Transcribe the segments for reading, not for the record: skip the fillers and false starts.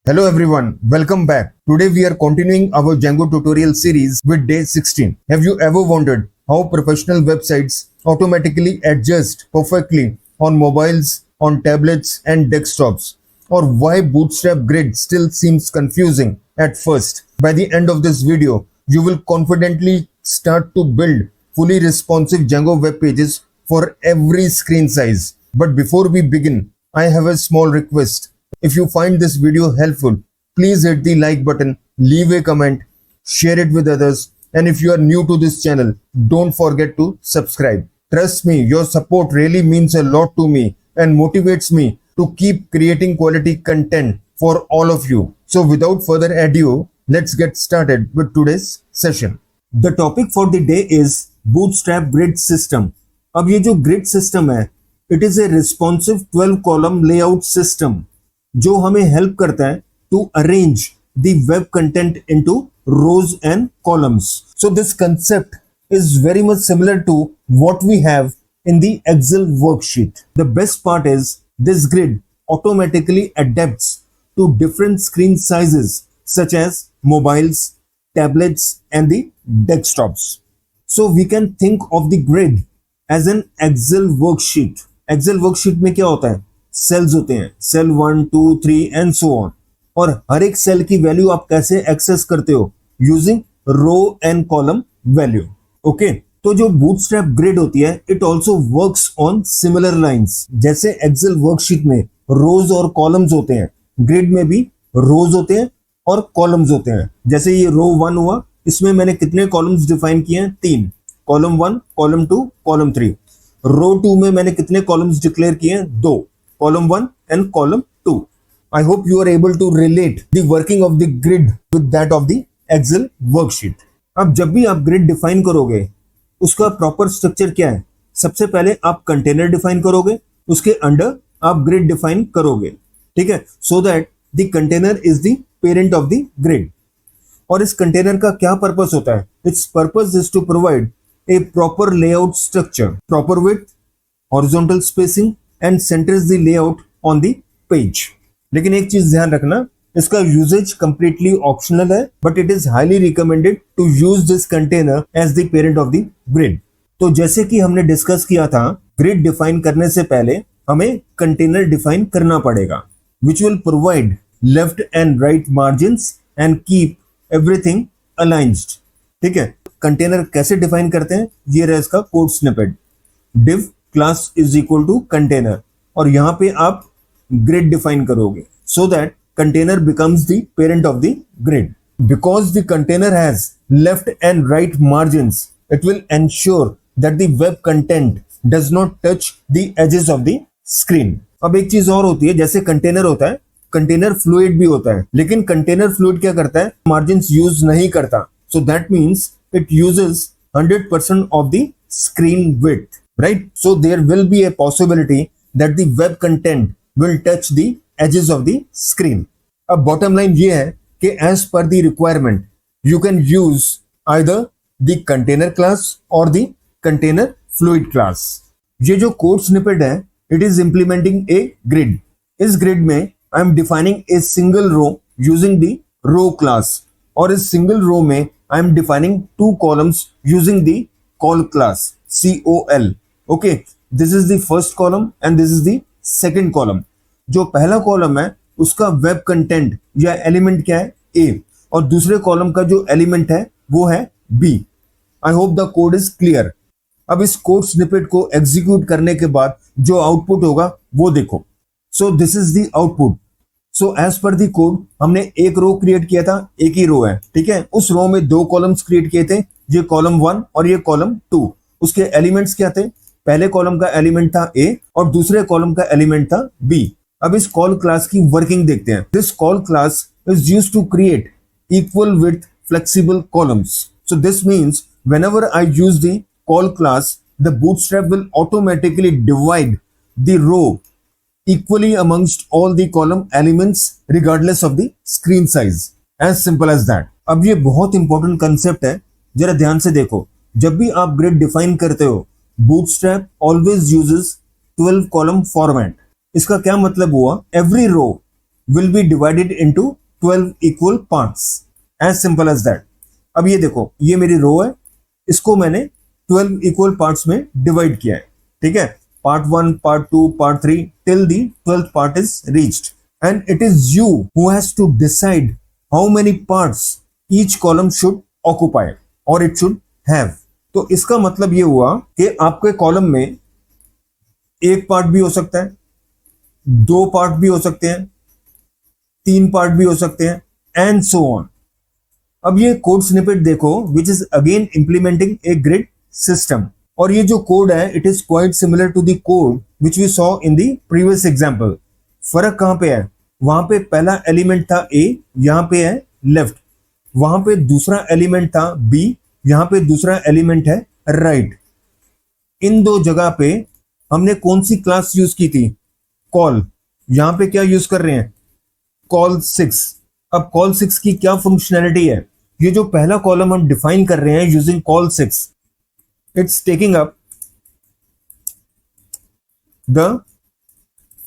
Hello everyone, welcome back. Today we are continuing our Django tutorial series with day 16. Have you ever wondered how professional websites automatically adjust perfectly on mobiles, on tablets and desktops? Or why Bootstrap Grid still seems confusing at first? By the end of this video, you will confidently start to build fully responsive Django web pages for every screen size. But before we begin, I have a small request. If you find this video helpful, please hit the like button, leave a comment, share it with others, and if you are new to this channel, don't forget to subscribe. Trust me, your support really means a lot to me and motivates me to keep creating quality content for all of you. So without further ado, let's get started with today's session. The topic for the day is Bootstrap Grid System. अब ये जो grid system है, it is a responsive 12 column layout system जो हमें help करता है to arrange the web content into rows and columns. So this concept is very much similar to what we have in the Excel worksheet. The best part is this grid automatically adapts to different screen sizes such as mobiles, tablets and the desktops. So we can think of the grid as an Excel worksheet. Excel worksheet में क्या होता है? Sales होते हैं, cell 1, 2, 3 and so on. और हर एक cell की value आप कैसे एक्सेस करते हो? Using row and column value. Okay, तो जो बूटस्ट्रैप ग्रिड होती है it also works on similar lines. जैसे एक्सेल वर्कशीट में रोज और कॉलम्स होते हैं, ग्रिड में भी रोज होते हैं और कॉलम्स होते हैं. जैसे ये रो 1 हुआ, इसमें मैंने कितने कॉलम्स डिफाइन किए हैं? 3. Column 1, column 2, column 3. रो 2 में मैंने कितने कॉलम्स डिक्लेयर किए हैं? 2. column 1 and column 2. I hope you are able to relate the working of the grid with that of the Excel worksheet. अब जब भी आप grid define करोगे, उसका proper structure क्या है? सबसे पहले आप container define करोगे, उसके under आप grid define करोगे, ठीक है? So that the container is the parent of the grid. और इस container का क्या purpose होता है? Its purpose is to provide a proper layout structure, proper width, horizontal spacing and centers the layout on the page. लेकिन एक चीज ध्यान रखना, इसका यूजेज completely optional है, but it is highly recommended to use this container as the parent of the grid. तो जैसे कि हमने डिस्कस किया था, ग्रिड डिफाइन करने से पहले हमें कंटेनर डिफाइन करना पड़ेगा, which will provide left and right margins and keep everything aligned. ठीक है, कंटेनर कैसे डिफाइन करते हैं? ये रहा इसका code snippet. div class is equal to container, और यहां पे आप ग्रिड डिफाइन करोगे so that container becomes the parent of the grid. Because the container has left and right margins, it will ensure that the web content does not touch the edges of the screen. अब एक चीज और होती है, जैसे container होता है, container fluid भी होता है, लेकिन कंटेनर फ्लूइड क्या करता है? मार्जिन्स यूज नहीं करता. So that means it uses 100% of the screen width. Right? So there will be a possibility that the web content will touch the edges of the screen. अब bottom line ये है कि as per the requirement, you can use either the container class or the container fluid class. ये जो code snippet है, it is implementing a grid. इस grid में I am defining a single row using the row class, और इस single row में I am defining 2 columns using the col class, COL. Okay, this is the first column and this is the second column. जो पहला column है उसका web content या element क्या है? A. और दूसरे कॉलम का जो एलिमेंट है वो है B. I hope the code is clear. अब इस कोड स्निपेट को एग्जीक्यूट करने के बाद जो आउटपुट होगा वो देखो. So this is the output. So as per the code हमने एक रो क्रिएट किया था, एक ही रो है, ठीक है? उस रो में 2 कॉलम्स क्रिएट किए थे, ये कॉलम 1 और ये कॉलम 2. उसके एलिमेंट्स क्या थे? पहले कॉलम का एलिमेंट था A और दूसरे कॉलम का एलिमेंट था B. अब इस कॉल क्लास की वर्किंग देखते हैं. This col class is used to create equal width flexible columns. So this means whenever I use the col class, the Bootstrap will automatically divide the row equally amongst all the column elements regardless of the screen size. As simple as that. अब ये बहुत important concept है, जरा ध्यान से देखो. जब भी आप ग्रिड डिफाइन करते हो, Bootstrap always uses 12 column format. इसका क्या मतलब हुआ? Every row will be divided into 12 equal parts. As simple as that. अब ये देखो, ये मेरी रो है, इसको मैंने 12 इक्वल पार्ट्स में डिवाइड किया है. ठीक है, part 1, part 2, part 3 till the 12th part is reached, and it is you who has to decide how many parts each column should occupy or it should have. तो इसका मतलब ये हुआ कि आपके कॉलम में एक पार्ट भी हो सकता है, दो पार्ट भी हो सकते हैं, तीन पार्ट भी हो सकते हैं, एंड सो ऑन. अब ये कोड स्निपेट देखो, which is again implementing a grid system. और ये जो कोड है, it is quite similar to the code which we saw in the previous example. फर्क कहां पे है? वहां पे पहला एलिमेंट था ए, यहां पे है लेफ्ट. वहां पे दूसरा एलिमेंट था बी, यहां पे दूसरा एलिमेंट है राइट. इन दो जगह पे हमने कौन सी क्लास यूज की थी? कॉल. यहां पे क्या यूज कर रहे हैं? कॉल 6. अब कॉल 6 की क्या फंक्शनैलिटी है? ये जो पहला कॉलम हम डिफाइन कर रहे हैं using col 6, it's taking up the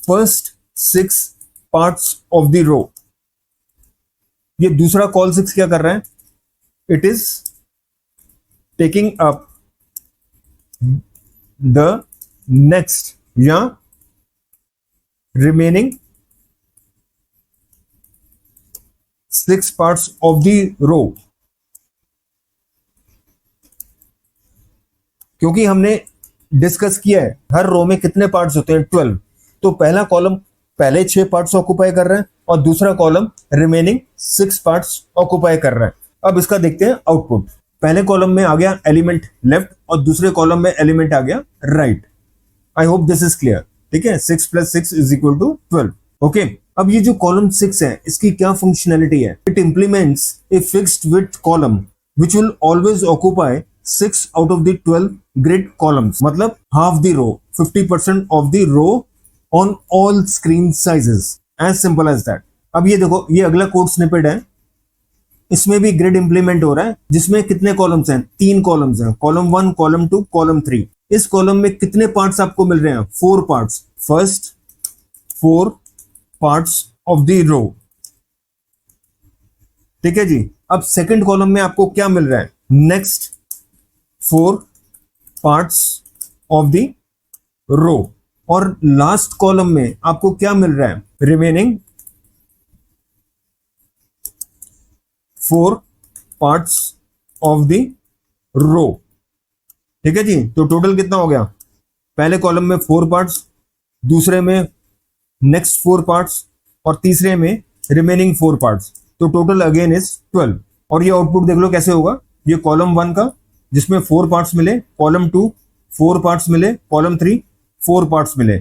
first 6 parts of the row. ये दूसरा कॉल 6 क्या कर रहा है? It is taking up the next या remaining 6 parts of the row. क्योंकि हमने डिस्कस किया है हर रो में कितने पार्ट्स होते हैं, 12. तो पहला कॉलम पहले 6 पार्ट्स ऑक्युपाई कर रहा है और दूसरा कॉलम रिमेनिंग 6 पार्ट्स ऑक्युपाई कर रहा है. अब इसका देखते हैं आउटपुट. पहले कॉलम में आ गया एलिमेंट लेफ्ट और दूसरे कॉलम में एलिमेंट आ गया right. I hope this is clear. ठीक है, 6 + 6 = 12. ओके. अब ये जो कॉलम 6 है, इसकी क्या फंक्शनैलिटी है? It implements a fixed width column which will always occupy 6 out of the 12 grid columns. मतलब half the row, 50% of the row on all screen sizes. As simple as that. अब ये देखो, ये अगला कोड स्निपेट है, इसमें भी grid implement हो रहा है, जिसमें कितने कॉलम्स हैं? 3 कॉलम्स हैं, कॉलम 1, कॉलम 2, कॉलम 3. इस कॉलम में कितने पार्ट्स आपको मिल रहे हैं? 4 parts. First 4 parts of the row. ठीक है जी. अब सेकंड कॉलम में आपको क्या मिल रहा है? Next 4 parts of the row. और लास्ट कॉलम में आपको क्या मिल रहा है? Remaining 4 parts of the row. ठीक है जी. तो टोटल कितना हो गया? पहले कॉलम में 4 पार्ट्स, दूसरे में नेक्स्ट 4 पार्ट्स और तीसरे में रिमेनिंग 4 पार्ट्स. तो टोटल अगेन इज 12. और ये आउटपुट देख लो कैसे होगा. ये कॉलम 1 का जिसमें 4 पार्ट्स मिले, कॉलम 2 4 पार्ट्स मिले, कॉलम 3 4 पार्ट्स मिले.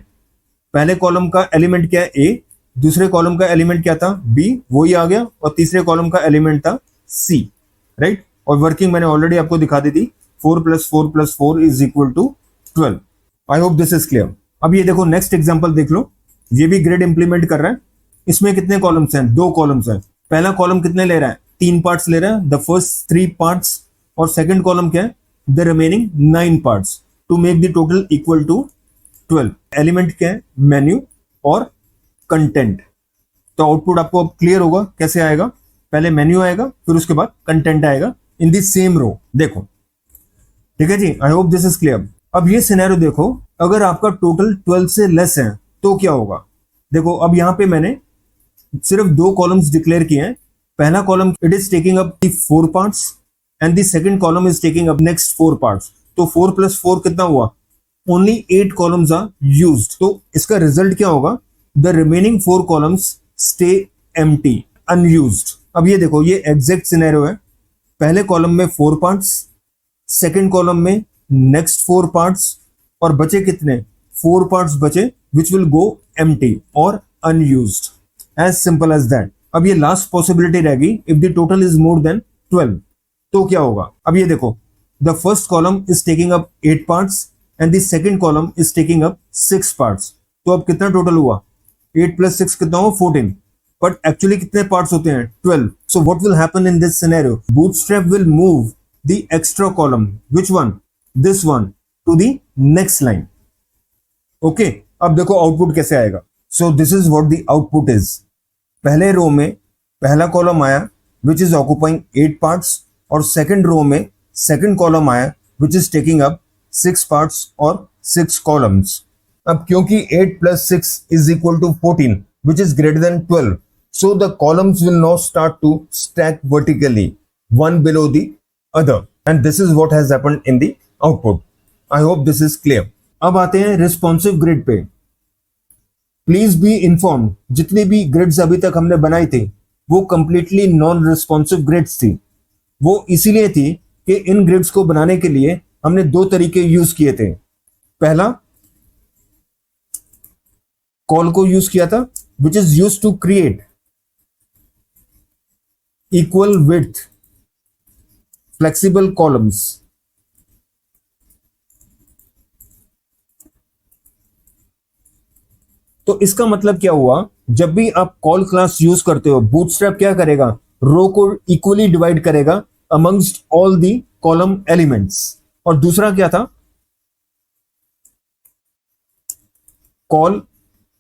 पहले कॉलम का एलिमेंट क्या है? ए. दूसरे कॉलम का एलिमेंट क्या था? बी. वही आ गया. और तीसरे कॉलम का एलिमेंट था सी. राइट. और वर्किंग मैंने ऑलरेडी आपको दिखा दी थी. 4 + 4 + 4 = 12. आई होप दिस इज क्लियर. अब ये देखो, नेक्स्ट एग्जांपल देख लो. ये भी ग्रिड इंप्लीमेंट कर रहा है. इसमें कितने कॉलम्स हैं? 2 कॉलम्स हैं. पहला कॉलम कितने ले रहा है? 3 पार्ट्स ले रहा है, द फर्स्ट 3 पार्ट्स. और सेकंड कॉलम क्या है? The remaining 9 parts, to make the total equal to 12. Element क्या है? मेन्यू और कंटेंट. तो आउटपुट आपको अब क्लियर होगा कैसे आएगा. पहले मेन्यू आएगा, फिर उसके बाद कंटेंट आएगा इन द सेम रो. देखो. ठीक है जी. I hope this is clear. अब ये सिनेरियो देखो, अगर आपका टोटल 12 से लेस है तो क्या होगा? देखो, अब यहां पे मैंने सिर्फ 2 कॉलम्स डिक्लेयर किए हैं. पहला column it is taking up the 4 parts and the second column is taking up next 4 parts. तो 4 + 4 कितना हुआ? Only 8 columns are used. तो इसका रिजल्ट क्या होगा? The remaining 4 columns stay empty, unused. अब ये देखो, ये एग्जैक्ट सिनेरियो है. पहले कॉलम में 4 पार्ट्स, सेकंड कॉलम में नेक्स्ट 4 पार्ट्स, और बचे कितने? 4 पार्ट्स बचे which will go empty or unused. As simple as that. अब ये लास्ट पॉसिबिलिटी रहेगी if the total is more than 12. तो क्या होगा? अब ये देखो, the first column is taking up 8 parts and the second column is taking up 6 parts. तो अब कितना टोटल हुआ? 8 + 6 कितना हुआ? 14. बट एक्चुअली कितने पार्ट्स होते हैं? 12. So what will happen in this scenario? Bootstrap will move the extra column. Which one? This one to the next line. Okay. अब देखो आउटपुट कैसे आएगा. सो this is what the output is. पहले रो में पहला कॉलम आया विच इज ऑक्युपाइंग 8 पार्ट्स, और second row में सेकंड कॉलम आया which is taking up 6 parts और 6 कॉलम्स। अब क्योंकि 8 plus 6 is equal to 14 which is greater than 12, so the columns will now start to stack vertically one below the other, and this is what has happened in the output. I hope this is clear. अब आते हैं responsive grid पे। Please be inform, जितनी भी grids अभी तक हमने बनाई थी वो कंप्लीटली नॉन रिस्पॉन्सिव ग्रिड्स थी। वो इसीलिए थी कि इन ग्रिड्स को बनाने के लिए हमने दो तरीके यूज किए थे। पहला कॉल को यूज किया था which is use to create equal width flexible columns. तो इसका मतलब क्या हुआ, जब भी आप कॉल क्लास यूज करते हो बूटस्ट्रैप क्या करेगा, रो को इक्वली डिवाइड करेगा amongst all the column elements. और दूसरा क्या था, कॉल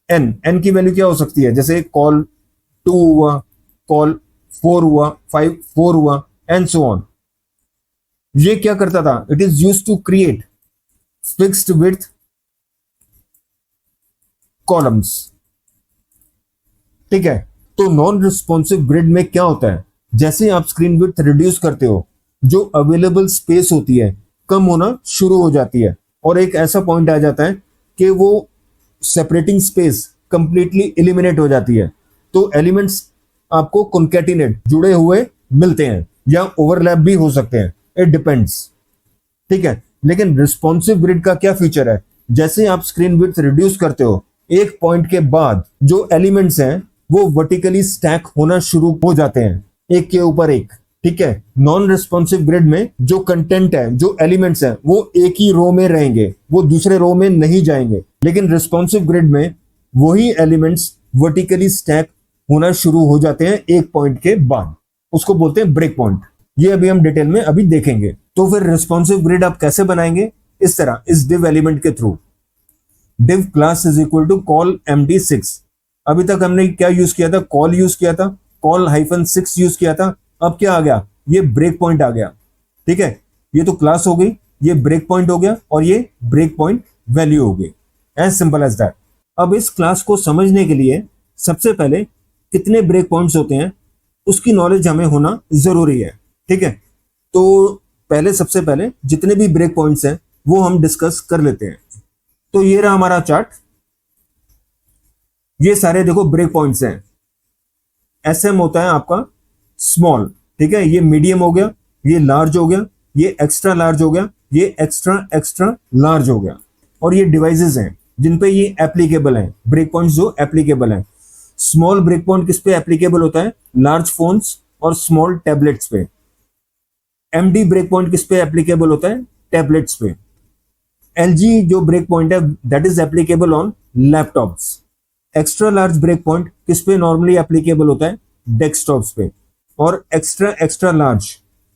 एन की वैल्यू क्या हो सकती है, जैसे कॉल 2 हुआ, कॉल 4 हुआ, 4 हुआ एंड सो ऑन। ये क्या करता था, it is use to create fixed width columns. ठीक है, तो नॉन रिस्पॉन्सिव ग्रिड में क्या होता है, जैसे आप स्क्रीन विड्थ रिड्यूस करते हो जो अवेलेबल स्पेस होती है कम होना शुरू हो जाती है, और एक ऐसा पॉइंट आ जाता है कि वो सेपरेटिंग स्पेस कंप्लीटली एलिमिनेट हो जाती है। तो एलिमेंट्स आपको कॉन्कैटिनेट जुड़े हुए मिलते हैं या ओवरलैप भी हो सकते हैं, इट डिपेंड्स। ठीक है, लेकिन रिस्पॉन्सिव ग्रिड का क्या फीचर है, जैसे आप स्क्रीन विड्थ रिड्यूस करते हो एक पॉइंट के बाद जो एलिमेंट्स हैं वो वर्टिकली स्टैक होना शुरू हो जाते हैं एक के ऊपर एक। ठीक है, नॉन रिस्पॉन्सिव ग्रिड में जो कंटेंट है, जो एलिमेंट्स हैं वो एक ही रो में रहेंगे, वो दूसरे रो में नहीं जाएंगे। लेकिन रिस्पॉन्सिव ग्रिड में वही एलिमेंट्स वर्टिकली स्टैक होना शुरू हो जाते हैं एक पॉइंट के बाद, उसको बोलते हैं ब्रेक पॉइंट। ये अभी हम डिटेल में अभी देखेंगे। तो फिर रिस्पॉन्सिव ग्रिड आप कैसे बनाएंगे, इस तरह, इस div एलिमेंट के थ्रू। div class is equal to call md6। अभी तक हमने क्या यूज किया था, कॉल यूज किया था, कॉल -6 यूज किया था। अब क्या आ गया, ये ब्रेक पॉइंट आ गया। ठीक है, ये तो क्लास हो गई, ये ब्रेक पॉइंट हो गया, और ये ब्रेक पॉइंट वैल्यू हो गई। As simple as that. अब इस क्लास को समझने के लिए सबसे पहले कितने ब्रेक पॉइंट्स होते हैं उसकी नॉलेज हमें होना जरूरी है। ठीक है, तो पहले सबसे पहले जितने भी ब्रेक पॉइंट्स हैं वो हम डिस्कस कर लेते हैं। तो ये रहा हमारा चार्ट, ये सारे देखो ब्रेक पॉइंट्स हैं। SM होता है आपका स्मॉल, ठीक है, ये मीडियम हो गया, ये लार्ज हो गया, ये एक्स्ट्रा लार्ज हो गया, ये एक्स्ट्रा एक्स्ट्रा लार्ज हो गया। और ये डिवाइसेस हैं जिन पे ये एप्लीकेबल हैं, ब्रेक पॉइंट्स जो एप्लीकेबल हैं। स्मॉल ब्रेक पॉइंट किस पे एप्लीकेबल होता है, लार्ज फोन्स और स्मॉल टैबलेट्स पे। MD ब्रेक पॉइंट किस पे एप्लीकेबल होता है, टैबलेट्स पे। LG जो ब्रेक पॉइंट है that is applicable on laptops. Extra large break point किस पे नॉर्मली एप्लीकेबल होता है, डेस्कटॉप्स पे। और extra extra large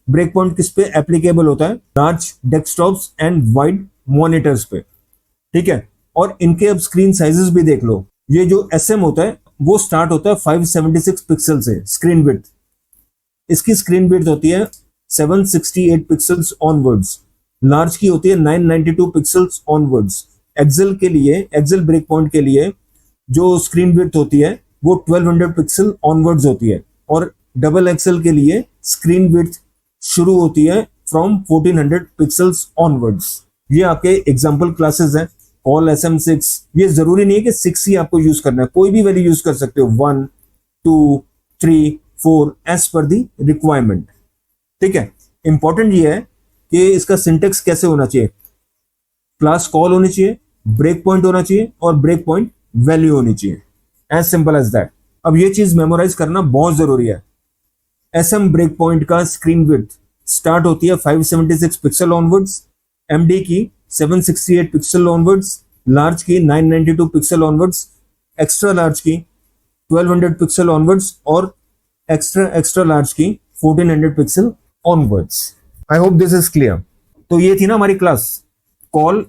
break point किस पे एप्लीकेबल होता है, large desktops and wide monitors पे। ठीक है, और इनके अब स्क्रीन साइजेस भी देख लो। ये जो SM होता है वो स्टार्ट होता है 576 पिक्सल से स्क्रीन विड्थ। इसकी स्क्रीन विड्थ होती है 768 पिक्सल्स ऑनवर्ड्स। लार्ज की होती है 992 पिक्सल्स ऑनवर्ड्स। एक्सेल के लिए, एक्सेल ब्रेक पॉइंट के लिए जो स्क्रीन विड्थ होती है वो 1200 पिक्सल ऑनवर्ड्स होती है। और डबल एक्सेल के लिए स्क्रीन विड्थ शुरू होती है फ्रॉम 1400 पिक्सल्स ऑनवर्ड्स। ये आपके एग्जांपल क्लासेस हैं, कॉल SM6। ये जरूरी नहीं है कि 6 ही आपको यूज करना है, कोई भी वैल्यू यूज कर सकते हो, 1 2 3 4 एज पर दी रिक्वायरमेंट। ठीक है, इंपॉर्टेंट ये है कि इसका सिंटेक्स कैसे होना चाहिए। क्लास कॉल होनी चाहिए, ब्रेक पॉइंट होना चाहिए और ब्रेक पॉइंट वैल्यू होनी चाहिए। As simple as that. अब ये चीज मेमोराइज करना बहुत जरूरी है। SM ब्रेक पॉइंट का स्क्रीन विड्थ स्टार्ट होती है 576 पिक्सल ऑनवर्ड्स, MD की 768 पिक्सल ऑनवर्ड्स, लार्ज की 992 पिक्सल ऑनवर्ड्स, एक्स्ट्रा लार्ज की 1200 पिक्सल ऑनवर्ड्स और एक्स्ट्रा एक्स्ट्रा लार्ज की 1400 pixel onwards. I hope this is clear. तो ये थी ना हमारी क्लास, कॉल,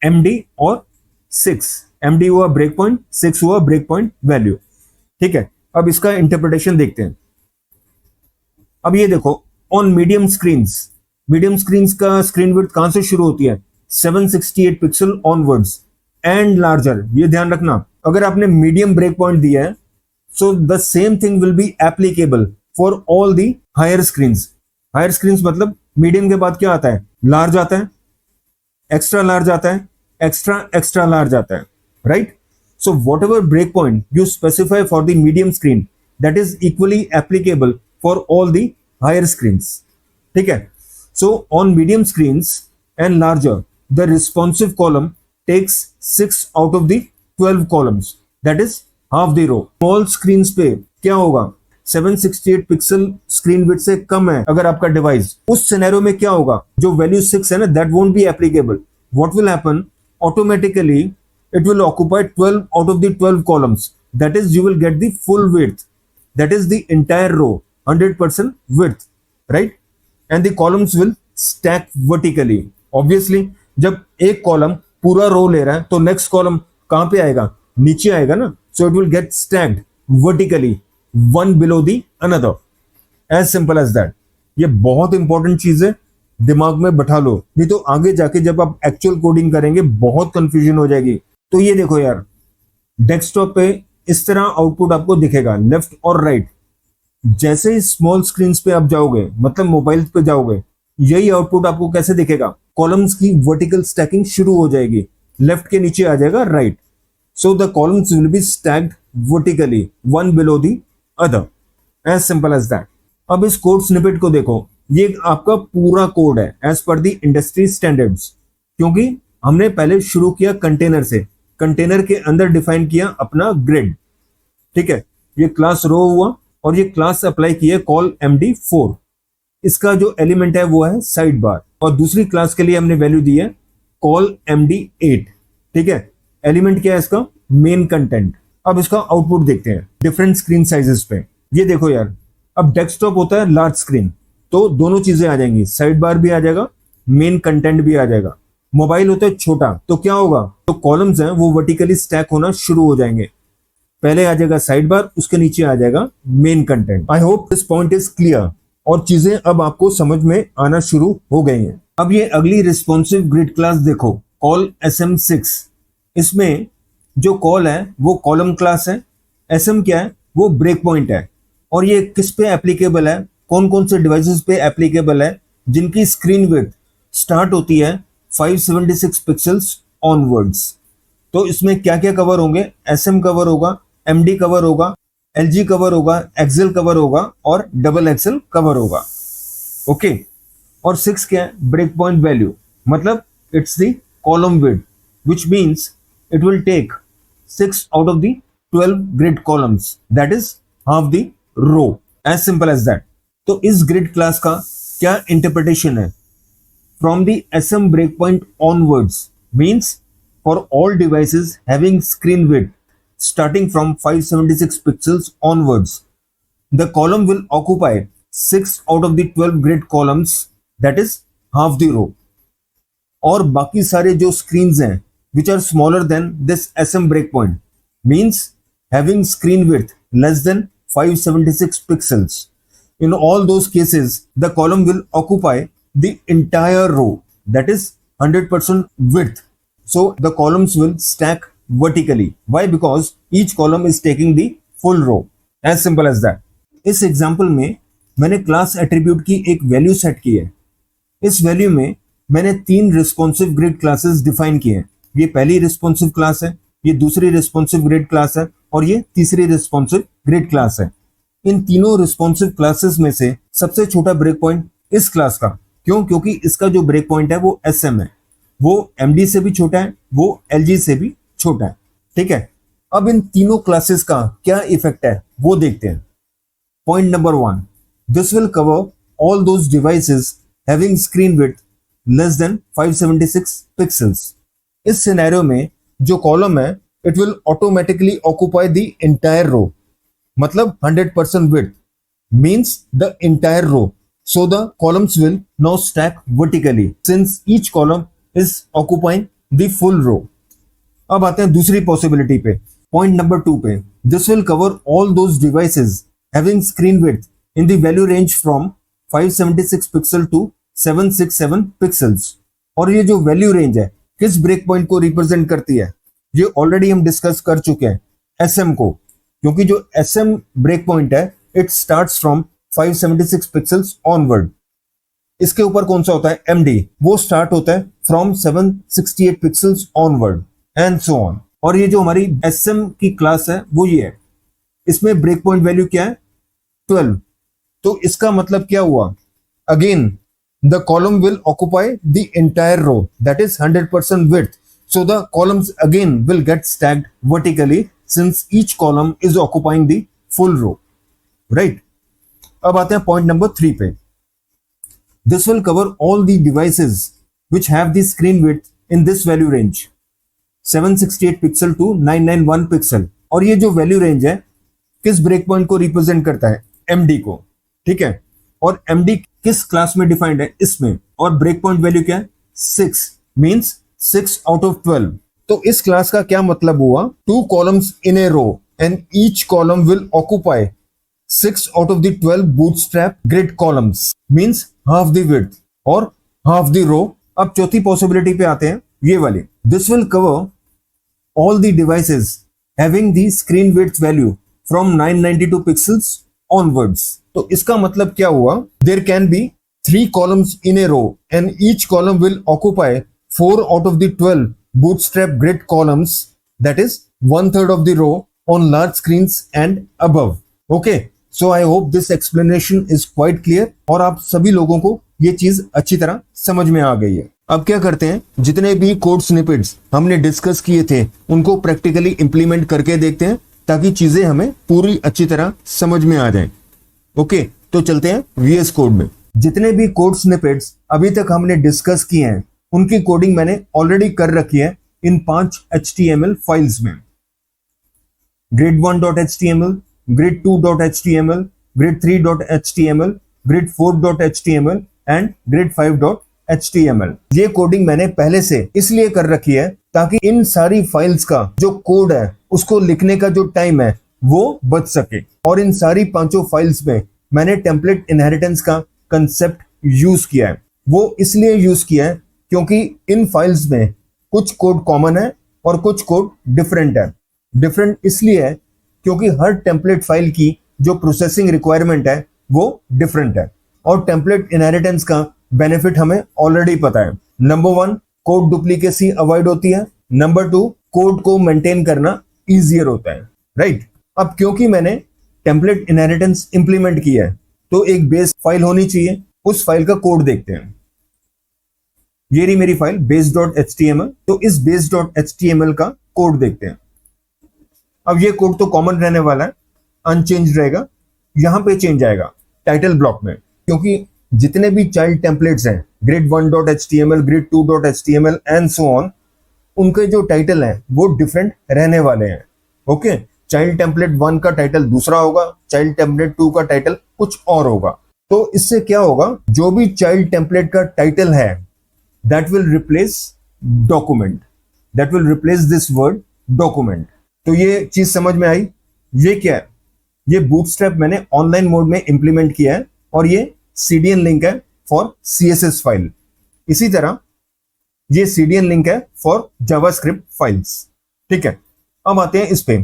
MD और 6। MD हुआ ब्रेक पॉइंट, 6 हुआ ब्रेक पॉइंट वैल्यू। ठीक है, अब इसका इंटरप्रिटेशन देखते हैं। अब ये देखो, ऑन मीडियम स्क्रीन का स्क्रीन विड्थ कहां से शुरू होती है? 768 पिक्सल ऑनवर्ड्स एंड लार्जर। ये ध्यान रखना, अगर आपने मीडियम ब्रेक पॉइंट दिया है, so the same thing will be applicable for all the higher screens. Higher screens मतलब मीडियम के बाद क्या आता है? लार्ज आता है, एक्स्ट्रा लार्ज आता है, एक्स्ट्रा लार्ज आता है, right? So whatever break point you specify for the medium screen, that is equally applicable for all the higher screens. ठीक है? So on medium screens and larger, the responsive column takes 6 out of the 12 columns, that is half the row. Small screen पे क्या होगा? 768 pixel screen width से कम है अगर आपका device, उस सिनेरियो में क्या होगा? जो वैल्यू 6 है ना, that won't be applicable. What will happen? Automatically it will occupy 12 out of the 12 columns, that is you will get the full width, that is the entire row, 100% width, right? And the columns will stack vertically. Obviously जब एक column पूरा रो ले रहा है तो next column कहां पे आएगा? नीचे आएगा ना. So it will get stacked vertically, one below the another, as simple as that. ये बहुत इंपॉर्टेंट चीज है, दिमाग में बैठा लो, नहीं तो आगे जाके जब आप एक्चुअल कोडिंग करेंगे बहुत कंफ्यूजन हो जाएगी. तो ये देखो यार, डेस्कटॉप पे इस तरह आउटपुट आपको दिखेगा, लेफ्ट और राइट. जैसे ही स्मॉल स्क्रीन पे आप जाओगे, मतलब मोबाइल पे जाओगे, यही आउटपुट आपको कैसे दिखेगा? कॉलम्स की वर्टिकल स्टैकिंग शुरू हो जाएगी, लेफ्ट के नीचे आ जाएगा right. So the columns will be stacked vertically, one below the other, as simple as that. अब इस कोड स्निपेट को देखो, ये आपका पूरा कोड है as per the industry standards, क्योंकि हमने पहले शुरू किया कंटेनर से. कंटेनर के अंदर डिफाइन किया अपना ग्रिड. ठीक है, ये क्लास रो हुआ और ये क्लास अप्लाई किया कॉल MD4. इसका जो एलिमेंट है वो है साइड बार, और दूसरी क्लास के लिए हमने वैल्यू दी है कॉल MD8. ठीक है, एलिमेंट क्या है इसका? Main content. अब इसका आउटपुट देखते हैं डिफरेंट स्क्रीन साइजेस पे. ये देखो यार, अब डेस्कटॉप होता है लार्ज स्क्रीन, तो दोनों चीजें आ जाएंगी, साइड बार भी आ जाएगा, मेन कंटेंट भी आ जाएगा. मोबाइल होता है छोटा, तो क्या होगा? तो कॉलम्स हैं वो वर्टिकली स्टैक होना शुरू हो जाएंगे. पहले आ जाएगा साइड बार, उसके नीचे आ जाएगा main content. I hope this point is clear और चीजें अब आपको समझ में आना शुरू हो गई हैं. अब ये अगली रिस्पॉन्सिव ग्रिड क्लास देखो, कॉल SM6. इसमें जो कॉल है वो कॉलम क्लास है, SM क्या है? वो ब्रेक पॉइंट है. और ये किस पे एप्लीकेबल है? कौन कौन से डिवाइसेस पे एप्लीकेबल है जिनकी स्क्रीन विड्थ स्टार्ट होती है 576 पिक्सल्स ऑनवर्ड्स. तो इसमें क्या क्या कवर होंगे? SM कवर होगा, MD कवर होगा, LG कवर होगा, एक्सेल कवर होगा और डबल एक्सेल कवर होगा. ओके. और 6 क्या है? ब्रेक पॉइंट वैल्यू, मतलब it's the column width, which means it will take 6 out of the 12 grid columns, that is half the row, as simple as that. तो इस grid class का क्या interpretation है? From the SM break point onwards means for all devices having screen width starting from 576 pixels onwards, the column will occupy 6 out of the 12 grid columns, that is half the row. और बाकी सारे जो screens हैं which are smaller than this SM breakpoint means having screen width less than 576 pixels, in all those cases the column will occupy the entire row, that is 100% width. So the columns will stack vertically. Why? Because each column is taking the full row. As simple as that. इस example में मैंने class attribute की एक value set की है. इस value में मैंने 3 रिस्पॉन्सिव ग्रिड क्लासेस डिफाइन किए हैं. ये पहली रिस्पॉन्सिव क्लास है, ये दूसरी रिस्पॉन्सिव ग्रिड क्लास है और ये तीसरी रिस्पॉन्सिव ग्रिड क्लास है. इन तीनों रिस्पॉन्सिव क्लासेस में से सबसे छोटा ब्रेक पॉइंट इस क्लास का. क्यों? क्योंकि इसका जो ब्रेक पॉइंट है वो SM है, वो MD से भी छोटा है, वो LG से भी छोटा है. ठीक है, अब इन तीनों क्लासेस का क्या इफेक्ट है वो देखते हैं. Point number 1, this will cover all those devices having screen width less than 576 pixels. इस सिनेरियो में जो कॉलम है it will automatically occupy the entire row, मतलब 100% width means the entire row. So the columns will now stack vertically since each column is occupying the full row. अब आते हैं दूसरी possibility पे, पॉइंट नंबर 2 पे. This will cover all those devices having screen width in the value range from 576 pixel to 767 pixels. और ये जो value range है किस ब्रेक पॉइंट को रिप्रेजेंट करती है, ये ऑलरेडी हम डिस्कस कर चुके हैं, एसएम को, क्योंकि जो एसएम ब्रेक पॉइंट है it starts from 576 pixels onward. इसके ऊपर कौन सा होता है, एमडी, वो स्टार्ट होता है from 768 pixels onward and so on. और ये जो हमारी एसएम की क्लास है वो ये है, इसमें ब्रेक पॉइंट वैल्यू क्या है, 12. तो इसका मतलब क्या हुआ, again the column will occupy the entire row, that is 100% width. So the columns again will get stacked vertically since each column is occupying the full row, right? अब आते हैं पॉइंट नंबर 3 पे. This will cover all the devices which have the screen width in this value range 768 pixel to 991 pixel. और ये जो value range है किस break point को रिप्रेजेंट करता है, एमडी को, ठीक है. और एमडी किस क्लास में डिफाइंड है, इसमें, और ब्रेक पॉइंट वैल्यू क्या है, 6, मींस 6 out of 12. तो इस क्लास का क्या मतलब हुआ, 2 columns in a row and each column will occupy 6 out of the 12 bootstrap grid columns, means half the width और half the row. अब चौथी पॉसिबिलिटी पे आते हैं, ये वाली. This will cover all the devices having the screen width value from 992 pixels onwards. तो इसका मतलब क्या हुआ, there can be 3 columns in a row and each column will occupy 4 out of the 12 bootstrap grid columns, that is 1/3 of the row on large screens and above. Okay, so I hope this explanation is quite clear और आप सभी लोगों को ये चीज अच्छी तरह समझ में आ गई है. अब क्या करते हैं, जितने भी कोड स्निपेट्स हमने डिस्कस किए थे उनको प्रैक्टिकली इंप्लीमेंट करके देखते हैं ताकि चीजें हमें पूरी अच्छी तरह समझ में आ जाएं. ओके, तो चलते हैं वीएस कोड में. जितने भी कोड स्निपेट्स अभी तक हमने डिस्कस किए हैं उनकी कोडिंग मैंने ऑलरेडी कर रखी है इन 5 HTML फाइल्स में. grid1.html, grid2.html, grid3.html, grid4.html and grid5.html. ये कोडिंग मैंने पहले से इसलिए कर रखी है ताकि इन सारी फाइल्स का जो कोड है उसको लिखने का जो टाइम है वो बच सके. और इन सारी 5 फाइल्स में मैंने टेम्पलेट इनहेरिटेंस का कंसेप्ट यूज किया है. वो इसलिए यूज किया है क्योंकि इन फाइल्स में कुछ कोड कॉमन है और कुछ कोड डिफरेंट है. डिफरेंट इसलिए है क्योंकि हर टेम्पलेट फाइल की जो प्रोसेसिंग रिक्वायरमेंट है वो डिफरेंट है. और टेम्पलेट इनहेरिटेंस का बेनिफिट हमें ऑलरेडी पता है. नंबर 1, कोड डुप्लीकेसी अवॉइड होती है. नंबर 2, कोड को मेंटेन करना इजियर होता है, राइट. अब क्योंकि मैंने टेम्पलेट इनहेरिटेंस इंप्लीमेंट किया है तो एक बेस फाइल होनी चाहिए. उस फाइल का कोड देखते हैं. ये रही मेरी फाइल base.html. तो इस base.html का कोड देखते हैं. अब ये कोड तो कॉमन रहने वाला है, अनचेंज रहेगा. यहां पे चेंज आएगा टाइटल ब्लॉक में, क्योंकि जितने भी चाइल्ड टेम्पलेट्स हैं grid1.html, grid2.html and so on, उनके जो टाइटल हैं वो डिफरेंट रहने वाले हैं. ओके, चाइल्ड टेम्पलेट 1 का टाइटल दूसरा होगा, चाइल्ड टेम्पलेट 2 का टाइटल कुछ और होगा. तो इससे क्या होगा, जो भी चाइल्ड टेम्पलेट का टाइटल है that will replace document, that will replace this word document. तो ये चीज समझ में आई. ये क्या है, ये बूटस्ट्रैप मैंने ऑनलाइन मोड में इंप्लीमेंट किया है और ये CDN लिंक है फॉर CSS फाइल. इसी तरह ये CDN लिंक है फॉर जावास्क्रिप्ट फाइल्स. ठीक है, अब आते हैं इस पे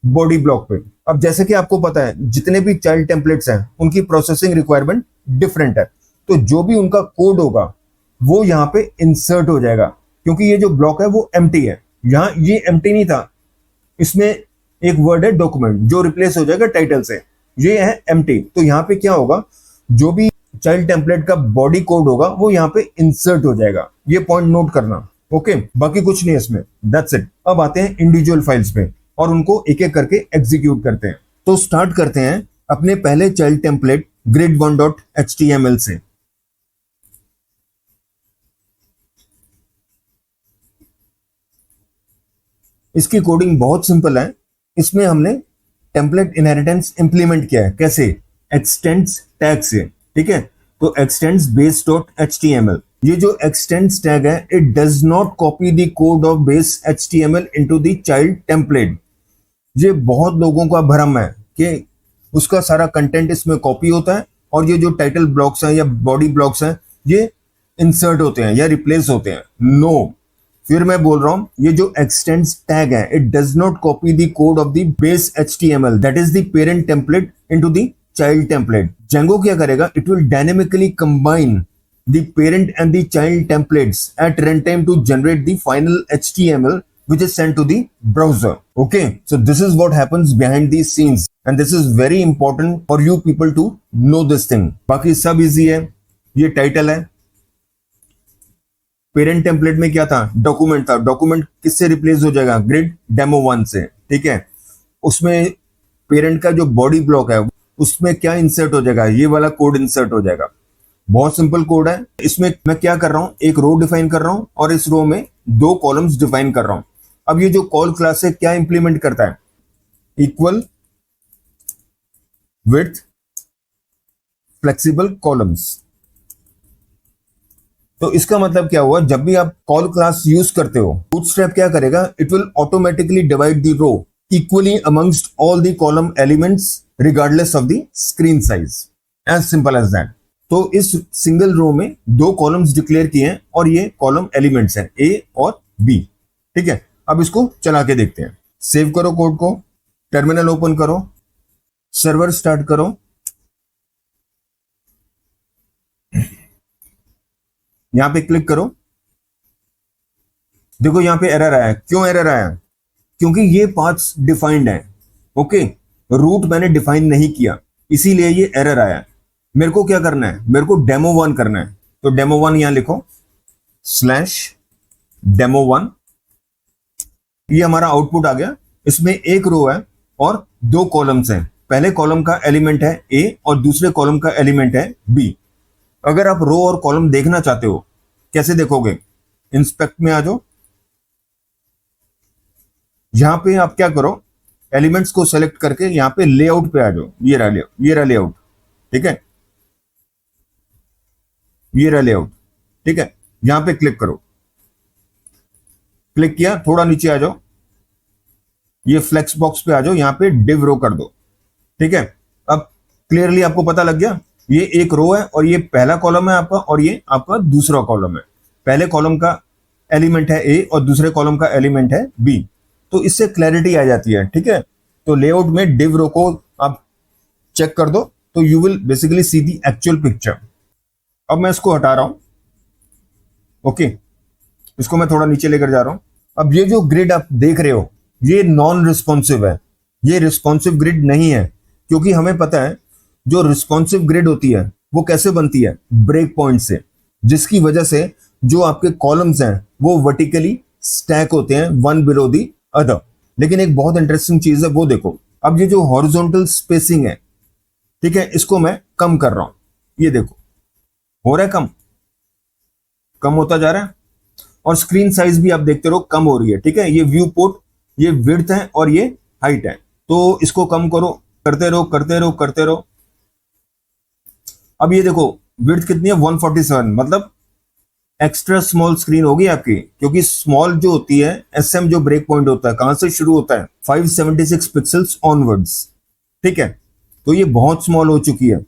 बॉडी ब्लॉक पे. अब जैसे कि आपको पता है जितने भी चाइल्ड टेम्पलेट्स हैं उनकी प्रोसेसिंग रिक्वायरमेंट डिफरेंट है. तो जो भी उनका कोड होगा वो यहाँ पे इंसर्ट हो जाएगा, क्योंकि ये जो ब्लॉक है वो एम्प्टी है. यहाँ ये एम्प्टी नहीं था, इसमें एक वर्ड है डॉक्यूमेंट जो रिप्लेस हो जाएगा टाइटल से. ये है एम्प्टी. तो यहाँ पे क्या होगा, जो भी चाइल्ड टेम्पलेट का बॉडी कोड होगा वो यहाँ पे इंसर्ट हो जाएगा. ये पॉइंट नोट करना. ओके, बाकी कुछ नहीं है इसमें, दैट्स इट. अब आते हैं इंडिविजुअल फाइल्स पे और उनको एक एक करके एग्जीक्यूट करते हैं. तो स्टार्ट करते हैं अपने पहले चाइल्ड टेम्पलेट grid1.html से. इसकी कोडिंग बहुत सिंपल है. इसमें हमने टेम्पलेट इनहेरिटेंस इंप्लीमेंट किया है. कैसे, एक्सटेंड्स टैग से. ठीक है, तो एक्सटेंड्स base.html. ये जो एक्सटेंड्स टैग है it does not copy the code of base.html into the child template. ये बहुत लोगों का भ्रम है कि उसका सारा कंटेंट इसमें कॉपी होता है और ये जो टाइटल ब्लॉक्स हैं या बॉडी ब्लॉक्स हैं ये इंसर्ट होते हैं या रिप्लेस होते हैं। नो, फिर मैं बोल रहा हूं ये जो एक्सटेंड्स टैग है it does not copy the code of the base HTML that is the parent template into the child template. Django क्या करेगा, it will dynamically combine the parent and the child templates at runtime to generate the final HTML which is sent to the browser. Okay, so this is what happens behind these scenes and this is very important for you people to know this thing. बाकी सब easy है। ये title है, parent template में क्या था, document था, document किससे रिप्लेस हो जाएगा, ग्रिड डेमो 1 से। ठीक है, उसमें पेरेंट का जो बॉडी ब्लॉक है उसमें क्या इंसर्ट हो जाएगा, ये वाला कोड इंसर्ट हो जाएगा। बहुत सिंपल कोड है। इसमें मैं क्या कर रहा हूं, एक रो डिफाइन कर रहा हूं और इस रो में 2 कॉलम्स डिफाइन कर रहा हूं। अब ये जो कॉल क्लास है क्या इंप्लीमेंट करता है, इक्वल विड्थ फ्लेक्सिबल कॉलम्स। तो इसका मतलब क्या हुआ, जब भी आप कॉल क्लास यूज करते हो बूटस्ट्रैप क्या करेगा, it will automatically divide the row equally amongst all the column elements regardless of the screen size, as simple as that. तो इस सिंगल रो में 2 कॉलम्स डिक्लेयर किए हैं और ये कॉलम एलिमेंट्स हैं A और B। ठीक है, अब इसको चला के देखते हैं। सेव करो कोड को, टर्मिनल ओपन करो, सर्वर स्टार्ट करो, यहां पे क्लिक करो। देखो यहां पे एरर आया। क्यों एरर आया, क्योंकि ये पाथ्स डिफाइंड है। ओके, रूट मैंने डिफाइन नहीं किया इसीलिए ये एरर आया। मेरे को क्या करना है, मेरे को डेमो 1 करना है। तो डेमो 1 यहां लिखो /demo1। ये हमारा आउटपुट आ गया। इसमें एक रो है और 2 कॉलम्स हैं। पहले कॉलम का एलिमेंट है A और दूसरे कॉलम का एलिमेंट है B। अगर आप रो और कॉलम देखना चाहते हो, कैसे देखोगे, इंस्पेक्ट में आ जाओ। यहां पे आप क्या करो, एलिमेंट्स को सेलेक्ट करके यहां पे लेआउट पे आ जाओ। ये रहा लेआउट। ठीक है, ये रहा लेआउट। ठीक है, यहां पे क्लिक करो। क्लिक किया, थोड़ा नीचे आ जाओ, ये फ्लेक्स बॉक्स पे आ जाओ, यहां पे डिव रो कर दो। ठीक है, अब क्लियरली आपको पता लग गया, ये एक रो है और ये पहला कॉलम है आपका और ये आपका दूसरा कॉलम है। पहले कॉलम का एलिमेंट है A और दूसरे कॉलम का एलिमेंट है B। तो इससे क्लैरिटी आ जाती है। ठीक है, तो लेआउट में डिव रो को आप चेक कर दो तो you will basically see the actual picture. अब मैं इसको हटा रहा हूं। ओके, इसको मैं थोड़ा नीचे लेकर जा रहा हूं। अब ये जो ग्रिड आप देख रहे हो ये नॉन रिस्पॉन्सिव है, ये रिस्पॉन्सिव ग्रिड नहीं है। क्योंकि हमें पता है जो रिस्पॉन्सिव ग्रिड होती है वो कैसे बनती है, ब्रेक पॉइंट से, जिसकी वजह से जो आपके कॉलम्स हैं वो वर्टिकली स्टैक होते हैं वन बिलो दी अदर। लेकिन एक बहुत इंटरेस्टिंग चीज है वो देखो, अब ये जो हॉरिजॉन्टल स्पेसिंग है, ठीक है, इसको मैं कम कर रहा हूं। ये देखो हो रहा है कम, कम होता जा रहा है। और स्क्रीन साइज भी आप देखते रहो कम हो रही है। ठीक है, ये व्यू पोर्ट, ये विड्थ है और ये हाइट है। तो इसको कम करो, करते रहो करते रहो करते रहो। अब ये देखो विड्थ कितनी है, 147, मतलब एक्स्ट्रा स्मॉल स्क्रीन होगी आपकी। क्योंकि स्मॉल जो होती है SM जो ब्रेक पॉइंट होता है कहां से शुरू होता है, 576 पिक्सल्स ऑनवर्ड्स। ठीक है, तो ये बहुत स्मॉल हो चुकी है,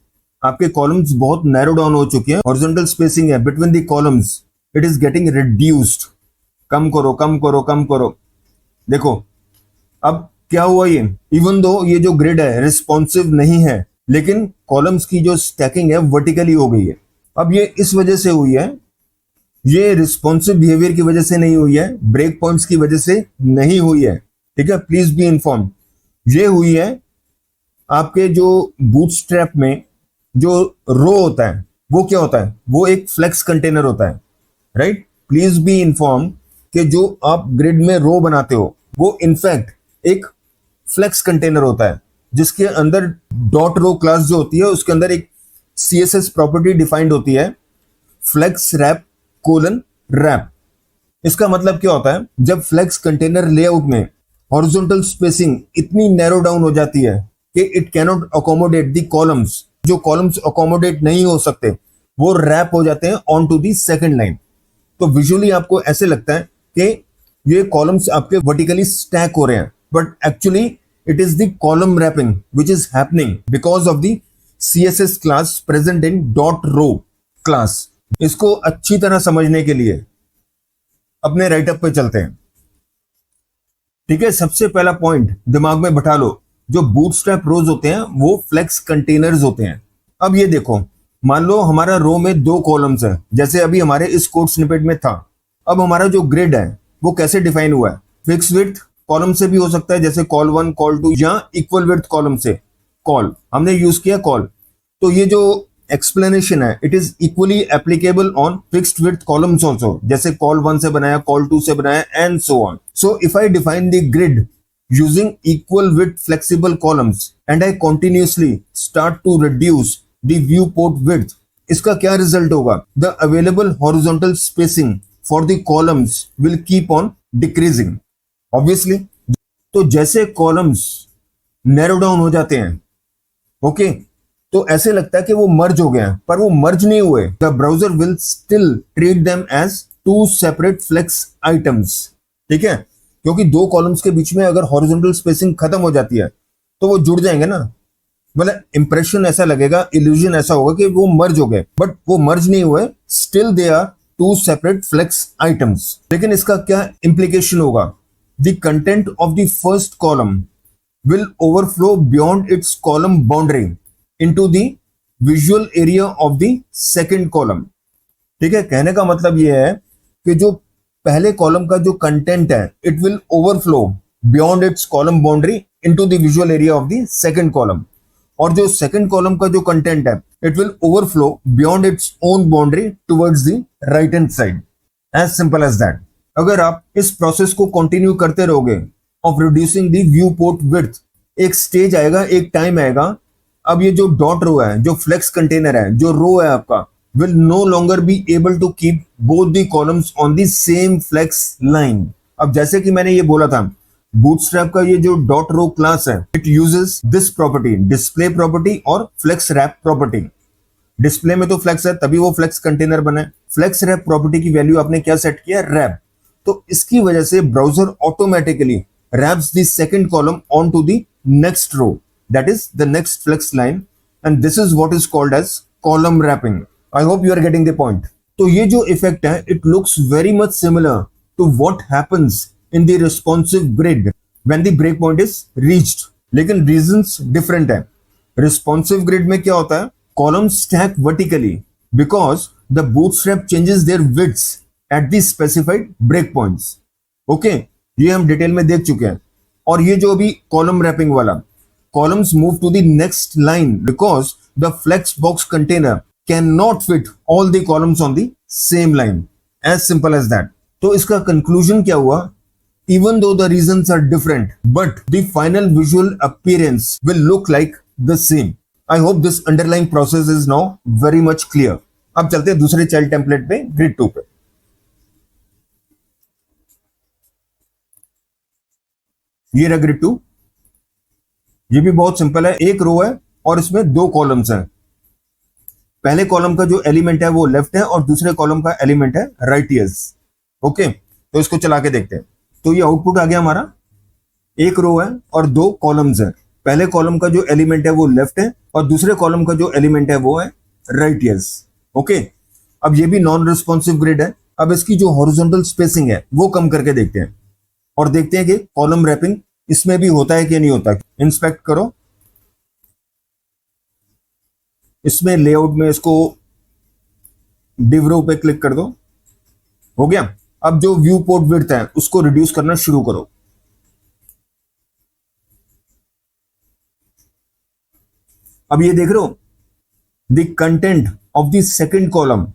आपके कॉलम्स बहुत नैरो डाउन हो चुकी है। हॉरिजॉन्टल स्पेसिंग है between the columns, it is getting reduced. कम करो कम करो कम करो। देखो अब क्या हुआ, ये इवन दो ये जो ग्रिड है रिस्पॉन्सिव नहीं है, लेकिन कॉलम्स की जो स्टैकिंग है वर्टिकली हो गई है। अब ये इस वजह से हुई है, ये रिस्पॉन्सिव बिहेवियर की वजह से नहीं हुई है, ब्रेक पॉइंट्स की वजह से नहीं हुई है। ठीक है, प्लीज बी इन्फॉर्म। ये हुई है आपके जो बूटस्ट्रैप में जो रो होता है वो क्या होता है, वो एक फ्लेक्स कंटेनर होता है, राइट। प्लीज बी इन्फॉर्म कि जो आप ग्रिड में रो बनाते हो वो इनफैक्ट एक फ्लेक्स कंटेनर होता है, जिसके अंदर डॉट रो क्लास जो होती है उसके अंदर एक CSS प्रॉपर्टी डिफाइंड होती है, फ्लेक्स रैप कोलन रैप। इसका मतलब क्या होता है, जब फ्लेक्स कंटेनर लेआउट में हॉरिजॉन्टल स्पेसिंग इतनी नैरो डाउन हो जाती है कि it cannot accommodate the columns, जो कॉलम्स अकोमोडेट नहीं हो सकते वो रैप हो जाते हैं on to the second line. तो विजुअली आपको ऐसे लगता है कि ये कॉलम्स आपके वर्टिकली स्टैक हो रहे हैं, but actually It is the column wrapping which is happening because of the CSS class present in .row class. इसको अच्छी तरह समझने के लिए अपने राइटअप पे चलते हैं. ठीक है, सबसे पहला पॉइंट दिमाग में बैठा लो, जो बूटस्ट्रैप रोज होते हैं वो फ्लेक्स कंटेनर्स होते हैं. अब ये देखो, मान लो हमारा रो में 2 कॉलम्स है, जैसे अभी हमारे इस कोड स्निपेट में था. अब हमारा जो ग्रिड है वो कैसे डिफाइन हुआ है? फिक्स विड्थ कॉलम से भी हो सकता है, जैसे कॉल 1 कॉल 2, या इक्वल विड्थ कॉलम से. कॉल हमने यूज किया कॉल, तो ये जो एक्सप्लेनेशन है it is equally applicable on fixed width columns also, जैसे कॉल 1 से बनाया, कॉल 2 से बनाया, and so on. So if I define the grid using equal width flexible columns and I continuously start to reduce the viewport width, इसका क्या result होगा? The available horizontal spacing for the columns will keep on decreasing. Obviously, तो जैसे columns narrow down हो जाते हैं, okay, तो ऐसे लगता है कि वो मर्ज हो गए हैं, पर वो मर्ज नहीं हुए. The browser will still treat them as two separate flex items. ठीक है, क्योंकि 2 कॉलम्स के बीच में अगर हॉरिजॉन्टल स्पेसिंग खत्म हो जाती है तो वो जुड़ जाएंगे ना. मतलब इंप्रेशन ऐसा लगेगा, इल्यूजन ऐसा होगा कि वो मर्ज हो गए, बट वो मर्ज नहीं हुए. Still they are 2 separate flex items. लेकिन इसका क्या इंप्लीकेशन होगा? The content of the first column will overflow beyond its column boundary into the visual area of the second column. ठीक है, कहने का मतलब ये है कि जो पहले कॉलम का जो कंटेंट है it will overflow beyond its column boundary into the visual area of the second column, और जो सेकंड कॉलम का जो कंटेंट है it will overflow beyond its own boundary towards the right hand side. As simple as that. अगर आप इस process को continue करते रहोगे of reducing the view port width, एक स्टेज आएगा, एक टाइम आएगा, अब ये जो डॉट रो है, जो फ्लेक्स कंटेनर है, जो रो है आपका, will no longer be able to keep both the columns on the same flex line. अब जैसे कि मैंने ये बोला था, बूटस्ट्रैप का ये जो डॉट रो क्लास है it uses this property, display property और फ्लेक्स रैप प्रॉपर्टी. डिस्प्ले में तो फ्लेक्स है तभी वो फ्लेक्स कंटेनर बना है. फ्लेक्स रैप प्रॉपर्टी की वैल्यू आपने क्या सेट किया? रैप. तो इसकी वजह से browser automatically wraps the second column on to the next row, that is the next flex line, and this is what is called as column wrapping. I hope you are getting the point. तो ये जो effect है it looks very much similar to what happens in the responsive grid when the breakpoint is reached. लेकिन reasons different है. Responsive grid में क्या होता है? Columns stack vertically because the bootstrap changes their widths at the specified breakpoints. Okay, ये हम detail में देख चुके हैं. और ये जो अभी column wrapping वाला, columns move to the next line because the flex box container cannot fit all the columns on the same line. As simple as that. तो इसका conclusion क्या हुआ? Even though the reasons are different, but the final visual appearance will look like the same. I hope this underlying process is now very much clear. अब चलते हैं दूसरे child template पे, grid 2 पे. ये रहा ग्रिड 2. ये भी बहुत सिंपल है. एक रो है और इसमें 2 कॉलम्स हैं. पहले कॉलम का जो एलिमेंट है वो लेफ्ट है और दूसरे कॉलम का एलिमेंट है राइट ईयर्स. ओके, तो इसको चला के देखते हैं. तो ये आउटपुट आ गया हमारा. एक रो है और 2 कॉलम्स हैं. पहले कॉलम का जो एलिमेंट है वो लेफ्ट है और दूसरे कॉलम का जो एलिमेंट है वो है राइट ईयर्स. ओके, अब ये भी नॉन रिस्पॉन्सिव ग्रिड है. अब इसकी जो हॉरिजॉन्टल स्पेसिंग है वो कम करके देखते हैं और देखते हैं कि कॉलम रैपिंग इसमें भी होता है कि नहीं होता. इंस्पेक्ट करो. इसमें लेआउट में इसको डिव रो पे क्लिक कर दो. हो गया. अब जो व्यू पोर्ट विड्थ है उसको रिड्यूस करना शुरू करो. अब ये देख रहे हो, the content of the second column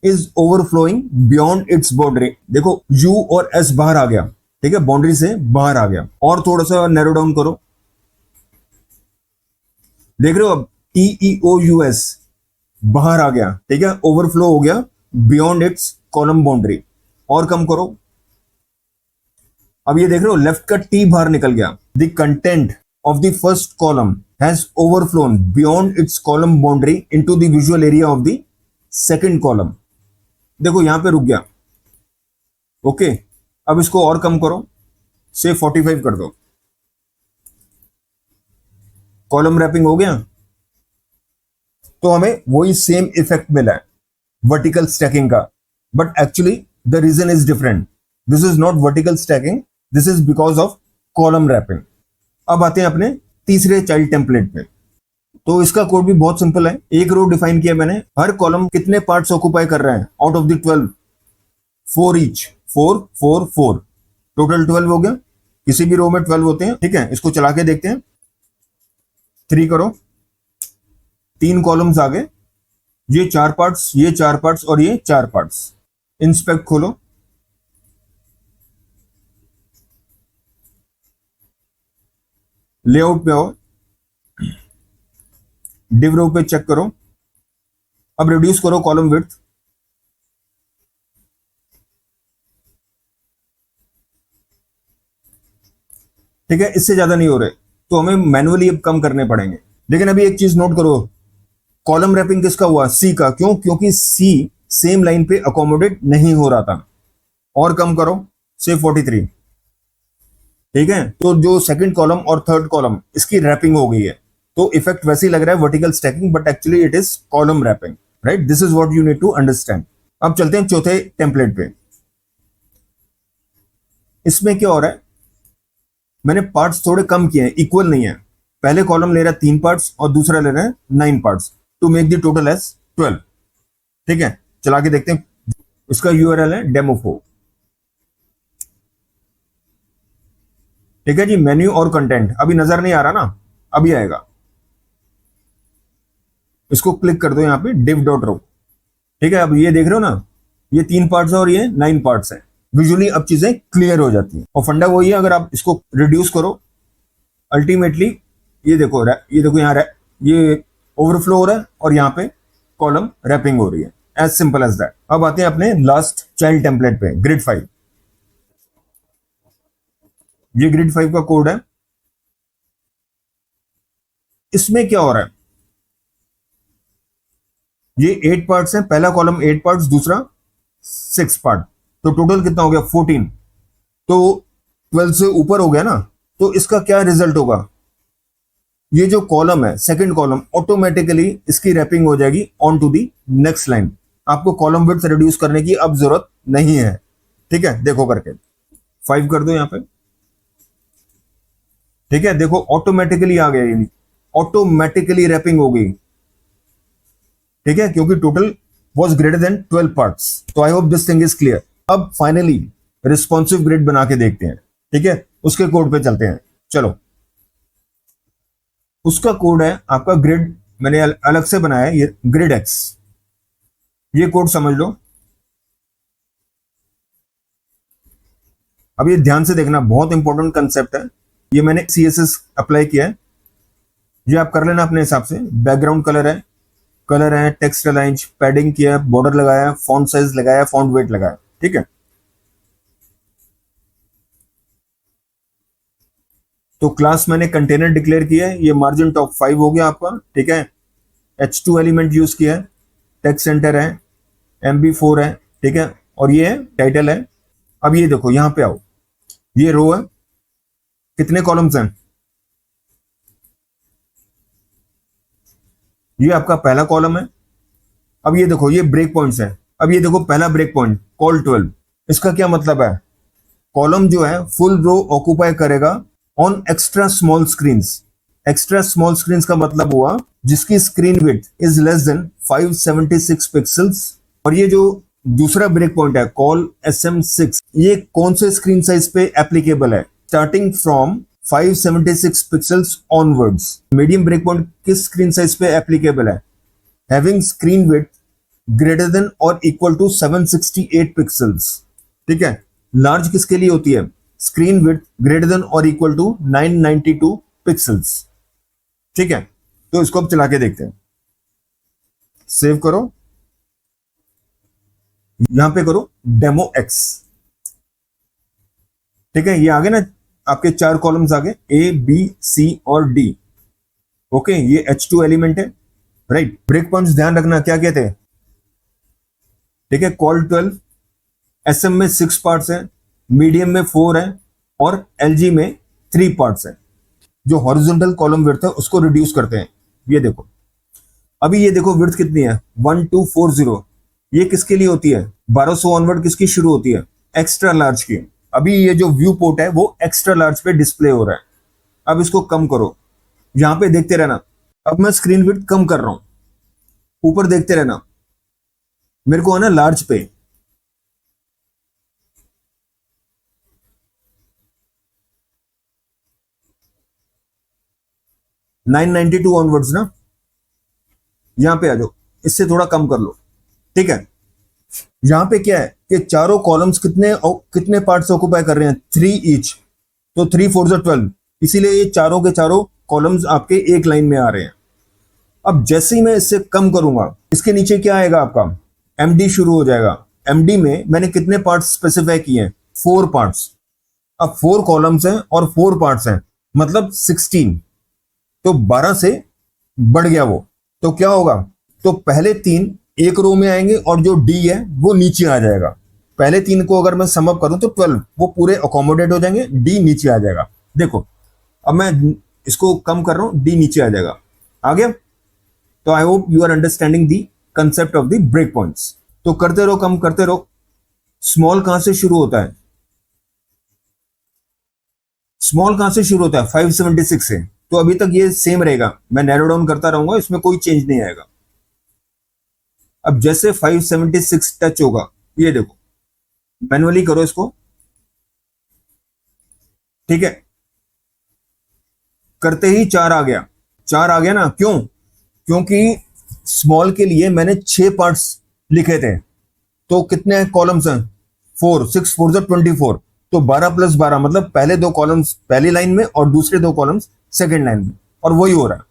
is overflowing beyond it's boundary. देखो यू और एस बाहर आ गया. ठीक है, बाउंड्री से बाहर आ गया. और थोड़ा सा नैरो डाउन करो. देख रहे हो, अब TEOUS बाहर आ गया. ठीक है, ओवरफ्लो हो गया बियॉन्ड इट्स कॉलम बाउंड्री. और कम करो. अब ये देख रहे हो, लेफ्ट का T बाहर निकल गया. The content of the first column has overflown beyond its column boundary into the visual area of the second column. देखो यहां पे रुक गया. ओके, अब इसको और कम करो, से 45 कर दो. कॉलम रैपिंग हो गया, तो हमें वही सेम इफेक्ट मिला है वर्टिकल स्टैकिंग का, but actually the reason is different. This is not vertical stacking, this is because of column wrapping. अब आते हैं अपने तीसरे चाइल्ड टेम्पलेट पे. तो इसका कोड भी बहुत सिंपल है. एक रो डिफाइन किया मैंने, हर कॉलम कितने पार्ट्स ऑक्यूपाई कर रहे हैं out of the 12, 4 each, 4 4 4, total 12 हो गया. किसी भी रो में 12 होते हैं. ठीक है, इसको चला के देखते हैं. 3 करो, 3 कॉलम्स आ गए, ये 4 पार्ट्स, ये 4 पार्ट्स और ये 4 पार्ट्स. इंस्पेक्ट खोलो, लेआउट पे आओ, डिव रो पे चेक करो. अब रिड्यूस करो कॉलम विड्थ. ठीक है, इससे ज्यादा नहीं हो रहे, तो हमें मैनुअली अब कम करने पड़ेंगे. लेकिन अभी एक चीज नोट करो, कॉलम रैपिंग किसका हुआ? सी का. क्यों? क्योंकि सी सेम लाइन पे अकोमोडेट नहीं हो रहा था. और कम करो, से 43. ठीक है, तो जो सेकंड कॉलम और थर्ड कॉलम इसकी रैपिंग हो गई है, तो इफेक्ट वैसे ही लग रहा है vertical stacking, but actually it is column wrapping. Right, this is what you need to understand. अब चलते हैं चौथे टेम्पलेट पे. इसमें क्या हो रहा है, मैंने पार्ट्स थोड़े कम किए हैं, इक्वल नहीं है. पहले कॉलम ले रहा है 3 पार्ट्स और दूसरा ले रहा है 9 parts, to make the total as 12. ठीक है, चला के देखते हैं. इसका यूआरएल है डेमो4. ठीक है जी, मेन्यू और कंटेंट अभी नजर नहीं आ रहा ना, अभी आएगा. इसको क्लिक कर दो यहाँ पे, div डॉट रो. ठीक है, अब ये देख रहे हो ना, ये 3 पार्ट्स है और ये 9 पार्ट्स है. विजुअली अब चीजें क्लियर हो जाती हैं. और फंडा वही है, अगर आप इसको रिड्यूस करो, अल्टीमेटली ये देखो यहाँ ये ओवरफ्लो हो रहा है और यहाँ पे कॉलम रैपिंग हो रही है. As simple as that. अब आते हैं अपने लास्ट चाइल्ड टेम्पलेट पे, ग्रिड 5. ये ग्रिड 5 का कोड है. इसमें क्या हो रहा है, ये 8 पार्ट्स हैं. पहला कॉलम 8 पार्ट्स, दूसरा 6 पार्ट, तो टोटल कितना हो गया? 14. तो 12 से ऊपर हो गया ना, तो इसका क्या रिजल्ट होगा? ये जो कॉलम है, सेकंड कॉलम, ऑटोमेटिकली इसकी रैपिंग हो जाएगी on to the next line. आपको कॉलम विड्थ रिड्यूस करने की अब जरूरत नहीं है. ठीक है, देखो करके 5 कर दो यहां पे. ठीक है, देखो ऑटोमेटिकली आ गया, ये ऑटोमेटिकली रैपिंग हो गई. ठीक है, क्योंकि total was greater than 12 parts. तो I hope this thing is clear. अब फाइनली रिस्पॉन्सिव ग्रिड बना के देखते हैं. ठीक है, उसके कोड पे चलते हैं. चलो, उसका कोड है आपका ग्रिड, मैंने अलग से बनाया है, ये ग्रिड एक्स. ये कोड समझ लो. अब ये ध्यान से देखना, बहुत इंपॉर्टेंट कंसेप्ट है. ये मैंने CSS अप्लाई किया है, ये आप कर लेना अपने हिसाब से. बैकग्राउंड कलर है, टेक्स्ट अलाइन, पैडिंग किया है, बॉर्डर लगाया, फॉन्ट साइज लगाया, फॉन्ट वेट लगाया. ठीक है, तो क्लास मैंने कंटेनर डिक्लेयर किया है. ये मार्जिन टॉप 5 हो गया आपका. ठीक है, H2 एलिमेंट यूज किया है, टेक्स्ट सेंटर है, MB4 है. ठीक है, और ये है टाइटल है. अब ये देखो, यहां पे आओ, ये रो है, कितने कॉलम्स हैं? ये आपका पहला कॉलम है. अब ये देखो, ये ब्रेक पॉइंट्स है. अब ये देखो, पहला ब्रेक पॉइंट कॉल 12. इसका क्या मतलब है? कॉलम जो है फुल रो ऑक्यूपाई करेगा on extra small screens. Extra small screens का मतलब हुआ जिसकी screen width is less than 576 pixels. और ये जो दूसरा ब्रेक पॉइंट है कॉल SM6, ये कौन से स्क्रीन साइज पे एप्लीकेबल है? Starting from 576 pixels onwards. Medium break point किस स्क्रीन साइज पे एप्लीकेबल है? Having screen width greater than और इक्वल टू 768 पिक्सल्स. ठीक है, लार्ज किसके लिए होती है? स्क्रीन विड्थ ग्रेटर देन और इक्वल टू 992 पिक्सल्स. ठीक है, तो इसको अब चला के देखते हैं. सेव करो, यहां पे करो डेमो एक्स. ठीक है, ये आगे ना आपके 4 कॉलम्स आगे, A B C और D. ओके, ये H2 एलिमेंट है. राइट, ब्रेक पॉइंट्स ध्यान रखना क्या कहते हैं. ठीक है, कॉल 12, SM में 6 पार्ट्स है, मीडियम में 4 है और LG में 3 पार्ट्स है. जो हॉरिजॉन्टल कॉलम विड्थ है उसको रिड्यूस करते हैं। ये देखो, अभी ये देखो विड्थ कितनी है 1240। ये किसके लिए होती है? 1200 ऑनवर्ड किसकी शुरू होती है? एक्स्ट्रा लार्ज की। अभी ये जो व्यू पोर्ट है वो एक्स्ट्रा लार्ज पे डिस्प्ले हो रहा है। अब इसको कम करो, यहां पे देखते रहना। अब मैं स्क्रीन विड्थ कम कर रहा हूं, ऊपर देखते रहना, मेरे को आना लार्ज पे। $992 ऑनवर्ड्स ना, यहां पे आ जाओ, इससे थोड़ा कम कर लो, ठीक है। यहां पे क्या है कि चारों कॉलम्स कितने पार्ट्स ऑक्युपाई कर रहे हैं? 3 ईच, तो 3 4 12, इसीलिए ये चारों के चारों कॉलम्स आपके एक लाइन में आ रहे हैं। अब जैसे ही मैं इससे कम करूंगा, इसके नीचे क्या आएगा आपका? एमडी शुरू हो जाएगा। एमडी में मैंने कितने पार्ट्स स्पेसिफाई किए हैं? 4 पार्ट्स। अब 4 कॉलम्स हैं और 4 पार्ट्स हैं, मतलब 16, तो 12 से बढ़ गया वो। तो क्या होगा? तो पहले 3 एक रो में आएंगे और जो डी है वो नीचे आ जाएगा। पहले 3 को अगर मैं सम अप करूं तो 12, वो पूरे अकोमोडेट हो जाएंगे, डी नीचे आ जाएगा। देखो, अब मैं इसको कम कर रहा हूं, डी नीचे आ जाएगा। आ गया? तो I hope you are understanding the concept of the break points. तो करते रहो, कम करते रहो। स्मॉल कहां से शुरू होता है? स्मॉल कहां से शुरू होता है? 576 से। तो अभी तक ये सेम रहेगा, मैं नैरो डाउन करता रहूंगा, इसमें कोई चेंज नहीं आएगा। अब जैसे 576 टच होगा, ये देखो, मैनुअली करो इसको, ठीक है। करते ही 4 आ गया। 4 आ गया ना, क्यों? क्योंकि स्मॉल के लिए मैंने 6 पार्ट्स लिखे थे। तो कितने कॉलम्स हैं? 4, 6 4 24, तो 12 + 12 मतलब पहले 2 कॉलम्स पहली लाइन में और दूसरे 2 कॉलम्स सेकेंड लाइन में, और वही हो रहा है।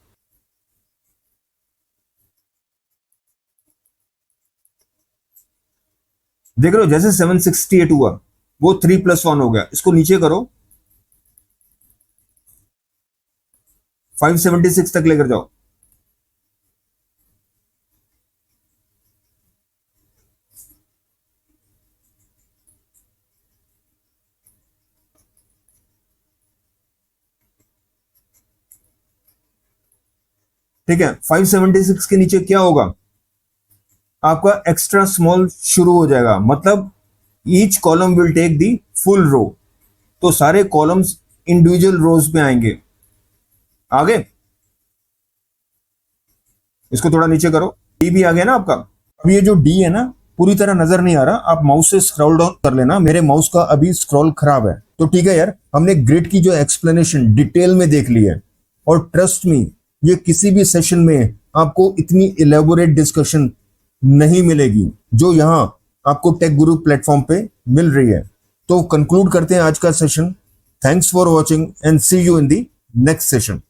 देख रहे हो, जैसे 768 हुआ वो 3 + 1 हो गया। इसको नीचे करो, 576 तक लेकर जाओ। ठीक है, 576 के नीचे क्या होगा? आपका एक्स्ट्रा स्मॉल शुरू हो जाएगा, मतलब each column will take the full row. तो सारे कॉलम्स इंडिविजुअल रोज में आएंगे। आगे इसको थोड़ा नीचे करो, डी भी आ गया ना आपका। अब ये जो डी है ना, पूरी तरह नजर नहीं आ रहा, आप माउस से स्क्रॉल डाउन कर लेना। मेरे माउस का अभी स्क्रॉल खराब है। तो ठीक है यार, हमने ग्रिड की जो एक्सप्लेनेशन डिटेल में देख ली है, और ट्रस्ट मी, ये किसी भी सेशन में आपको इतनी इलेबोरेट डिस्कशन नहीं मिलेगी जो यहाँ आपको टेक गुरु प्लेटफॉर्म पे मिल रही है। तो कंक्लूड करते हैं आज का session. Thanks for watching and see you in the next session.